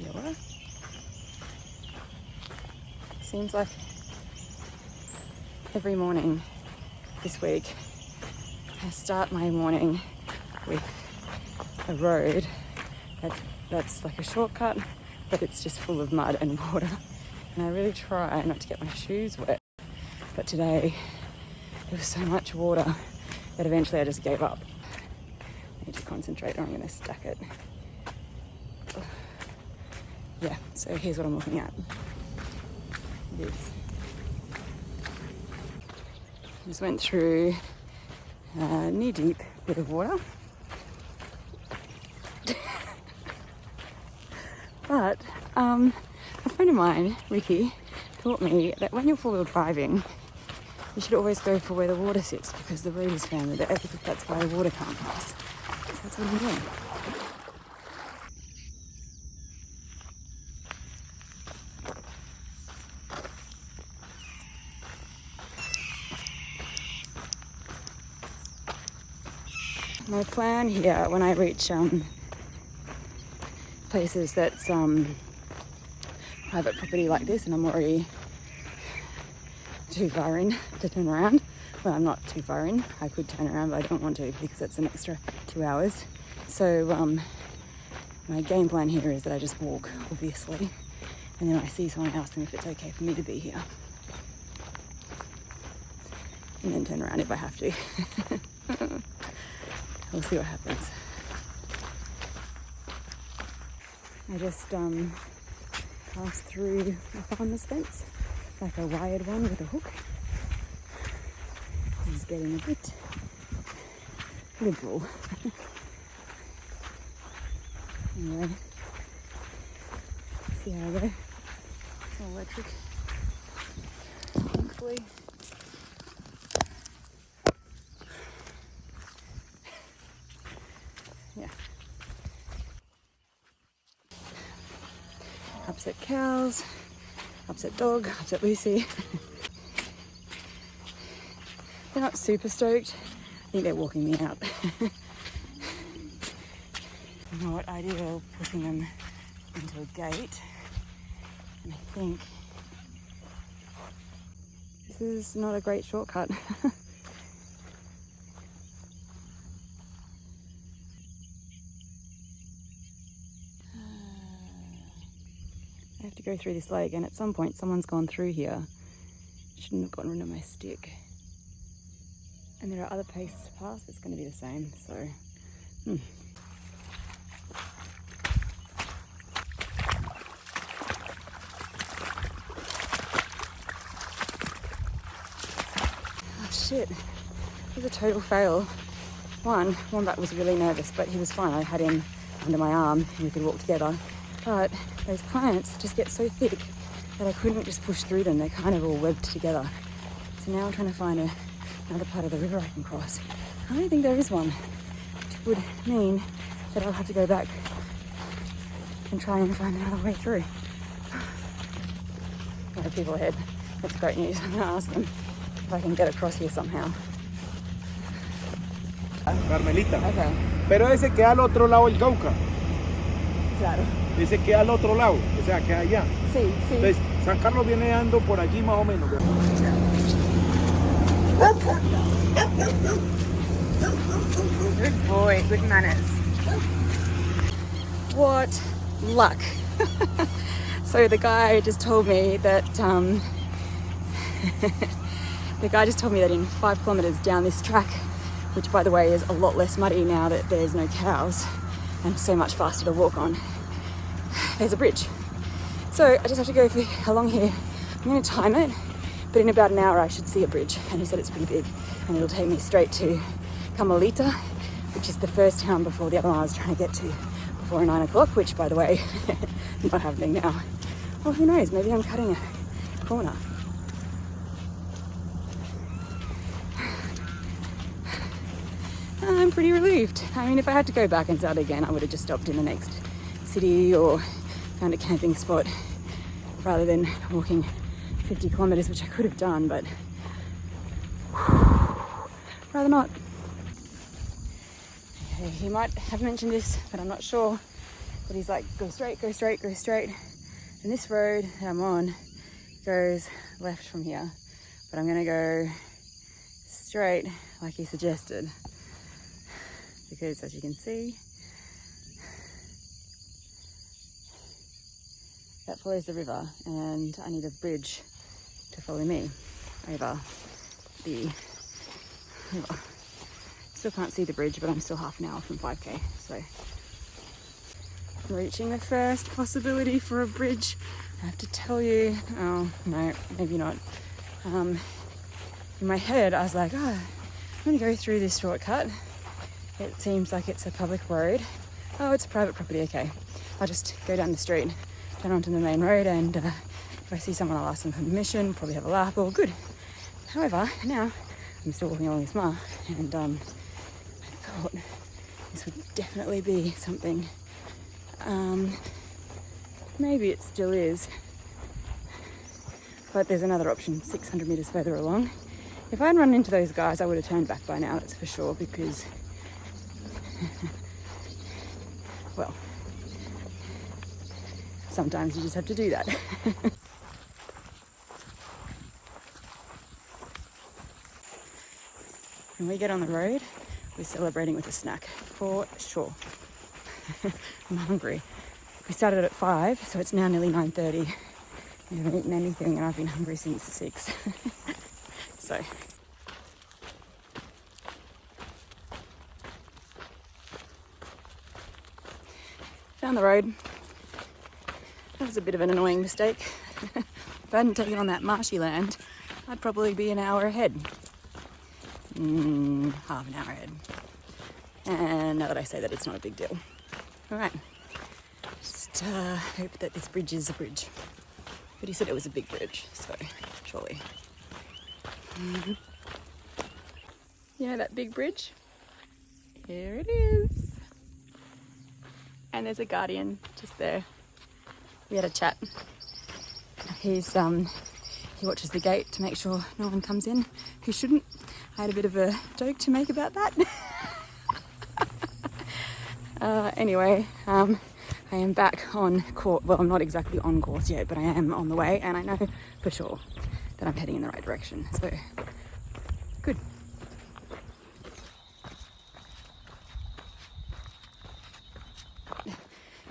here. Seems like every morning this week I start my morning with a road that's like a shortcut, but it's just full of mud and water, and I really try not to get my shoes wet, but today there was so much water that eventually I just gave up. I need to concentrate or I'm going to stack it. Yeah, so here's what I'm looking at. This. Just went through a knee-deep bit of water. But a friend of mine, Ricky, taught me that when you're four-wheel driving, you should always go for where the water sits, because the road is firmer there, because that's why the water can't pass. So that's what I'm doing. My plan here, when I reach places that's private property like this, and I'm already too far in to turn around. Well, I'm not too far in. I could turn around, but I don't want to because it's an extra 2 hours. So my game plan here is that I just walk, obviously, and then I see someone else and if it's okay for me to be here. And then turn around if I have to. We'll see what happens. I just passed through a farmer's fence, like a wired one with a hook. He's getting a bit liberal. Anyway, see how I go. It's all electric. Hopefully. Yeah. Upset cows, upset dog, upset Lucy. They're not super stoked. I think they're walking me out. Not ideal pushing them into a gate. And I think this is not a great shortcut. I have to go through this lake, and at some point someone's gone through here. I shouldn't have gotten rid of my stick. And there are other places to pass, but it's going to be the same, so... Oh shit, it was a total fail. One, Wombat was really nervous, but he was fine. I had him under my arm and we could walk together. But those plants just get so thick that I couldn't just push through them. They're kind of all webbed together. So now I'm trying to find another part of the river I can cross. I don't think there is one, which would mean that I'll have to go back and try and find another way through. There are people ahead. That's great news. I'm going to ask them if I can get across here somehow. Carmelita. Okay. Pero ese queda al otro lado del Cauca. Claro. Ese queda al otro lado, o sea, queda allá. Sí, sí. Entonces, San Carlos viene dando por allí más o menos. Good boy, good manners. What luck. So the guy just told me that in 5 kilometers down this track, which by the way is a lot less muddy now that there's no cows and so much faster to walk on, there's a bridge. So I just have to go along here. I'm going to time it, but in about an hour I should see a bridge, and he said it's pretty big and it'll take me straight to Carmelita, which is the first town before the other one I was trying to get to before 9 o'clock, which by the way, not happening now. Well, who knows, maybe I'm cutting a corner. I'm pretty relieved. I mean, if I had to go back and start again, I would have just stopped in the next city or found a camping spot rather than walking 50 kilometers, which I could have done, but rather not. He might have mentioned this, but I'm not sure. But he's like, go straight, go straight, go straight. And this road that I'm on goes left from here. But I'm gonna go straight like he suggested. Because as you can see, that follows the river and I need a bridge to follow me over the river. Still can't see the bridge, but I'm still half an hour from 5k, so I'm reaching the first possibility for a bridge. I have to tell you, oh no, maybe not. In my head I was like, oh, I'm gonna go through this shortcut. It seems like it's a public road. Oh, it's a private property, okay. I'll just go down the street, turn onto the main road, and if I see someone I'll ask them for permission, probably have a laugh, all good. However, now I'm still walking along this mile, and I thought this would definitely be something. Maybe it still is, but there's another option 600 meters further along. If I'd run into those guys, I would have turned back by now, that's for sure, because well, sometimes you just have to do that. When we get on the road, we're celebrating with a snack, for sure. I'm hungry. We started at 5, so it's now nearly 9:30. We haven't eaten anything and I've been hungry since 6. So. Found the road. That was a bit of an annoying mistake. If I hadn't taken on that marshy land, I'd probably be an hour ahead. Half an hour ahead. And now that I say that, it's not a big deal. All right. Just hope that this bridge is a bridge. But he said it was a big bridge, so surely. You know that big bridge? Here it is. And there's a guardian just there. We had a chat. He watches the gate to make sure no one comes in who shouldn't. I had a bit of a joke to make about that. Anyway, I am back on course. Well, I'm not exactly on course yet, but I am on the way, and I know for sure that I'm heading in the right direction. So, good.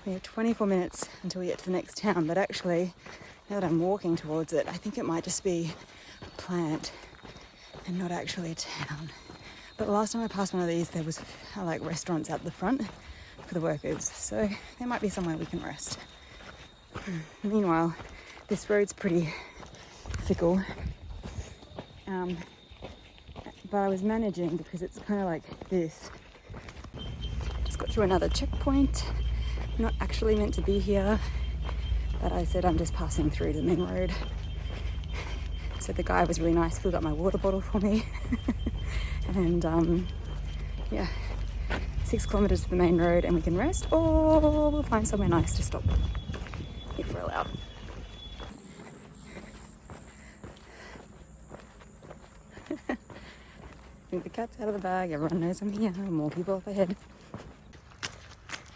We have 24 minutes until we get to the next town, but actually, now that I'm walking towards it, I think it might just be a plant and not actually a town. But the last time I passed one of these, there was like restaurants out the front for the workers, so there might be somewhere we can rest. Meanwhile, this road's pretty fickle, but I was managing because it's kind of like this. Just got through another checkpoint. I'm not actually meant to be here, but I said I'm just passing through the main road. So the guy was really nice, filled up my water bottle for me. And yeah, 6 kilometers to the main road and we can rest, or we'll find somewhere nice to stop if we're allowed. I think the cat's out of the bag, everyone knows I'm here, more people up ahead.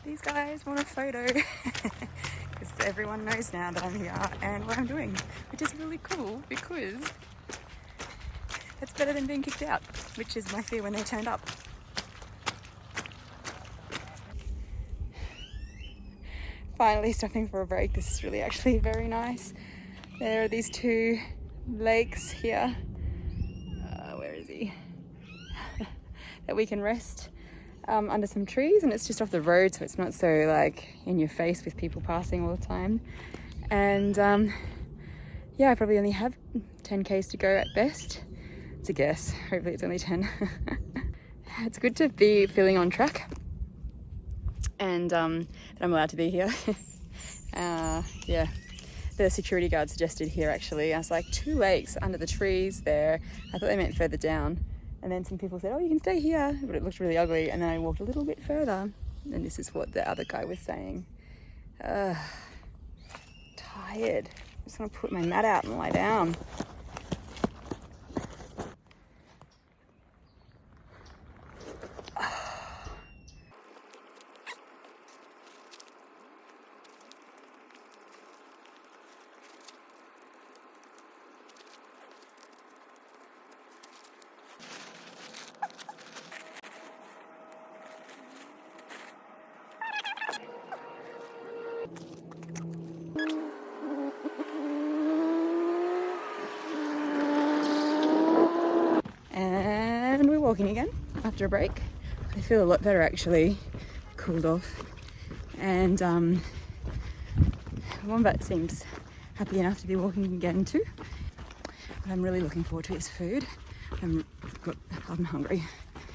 These guys want a photo because everyone knows now that I'm here and what I'm doing, which is really cool because that's better than being kicked out, which is my fear when they turned up. Finally stopping for a break. This is really actually very nice. There are these 2 lakes here. Where is he? That we can rest under some trees, and it's just off the road, so it's not so like in your face with people passing all the time. And yeah, I probably only have 10 k's to go at best. It's a guess. Hopefully it's only 10. It's good to be feeling on track, and that I'm allowed to be here. Yeah, the security guard suggested here actually. I was like, 2 lakes under the trees there. I thought they meant further down. And then some people said, oh, you can stay here, but it looked really ugly. And then I walked a little bit further, and this is what the other guy was saying. Tired. I just want to put my mat out and lie down. walking again after a break. I feel a lot better actually, cooled off. And Wombat seems happy enough to be walking again too. But I'm really looking forward to his food. I'm hungry.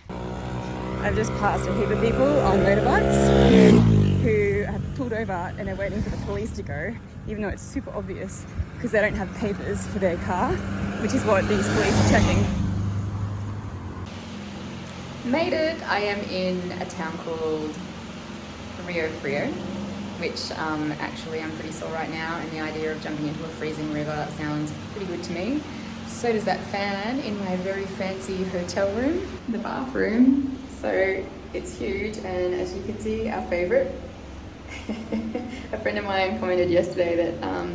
I've just passed a heap of people on motorbikes who have pulled over and are waiting for the police to go, even though it's super obvious because they don't have papers for their car, which is what these police are checking. Made it! I am in a town called Rio Frio, which actually I'm pretty sore right now, and the idea of jumping into a freezing river sounds pretty good to me. So does that fan in my very fancy hotel room, the bathroom. So it's huge, and as you can see, our favourite. A friend of mine commented yesterday that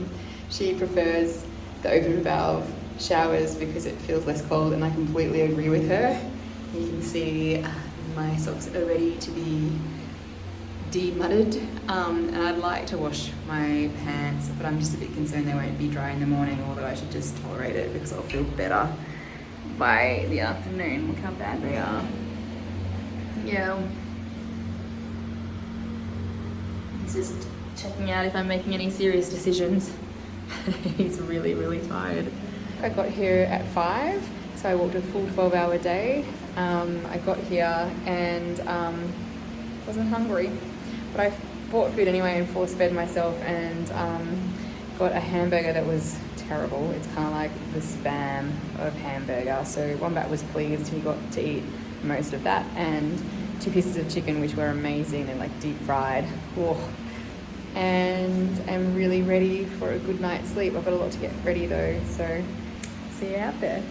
she prefers the open valve showers because it feels less cold, and I completely agree with her. You can see my socks are ready to be de-mudded, and I'd like to wash my pants, but I'm just a bit concerned they won't be dry in the morning, although I should just tolerate it because I'll feel better by the afternoon. Look how bad they are. Yeah. He's just checking out if I'm making any serious decisions. He's really, really tired. I got here at 5, so I walked a full 12-hour day. I got here and wasn't hungry, but I bought food anyway and force-fed myself, and got a hamburger that was terrible. It's kind of like the Spam of hamburger. So Wombat was pleased. He got to eat most of that, and 2 pieces of chicken, which were amazing and like deep fried. Oh. And I'm really ready for a good night's sleep. I've got a lot to get ready though, so see you out there.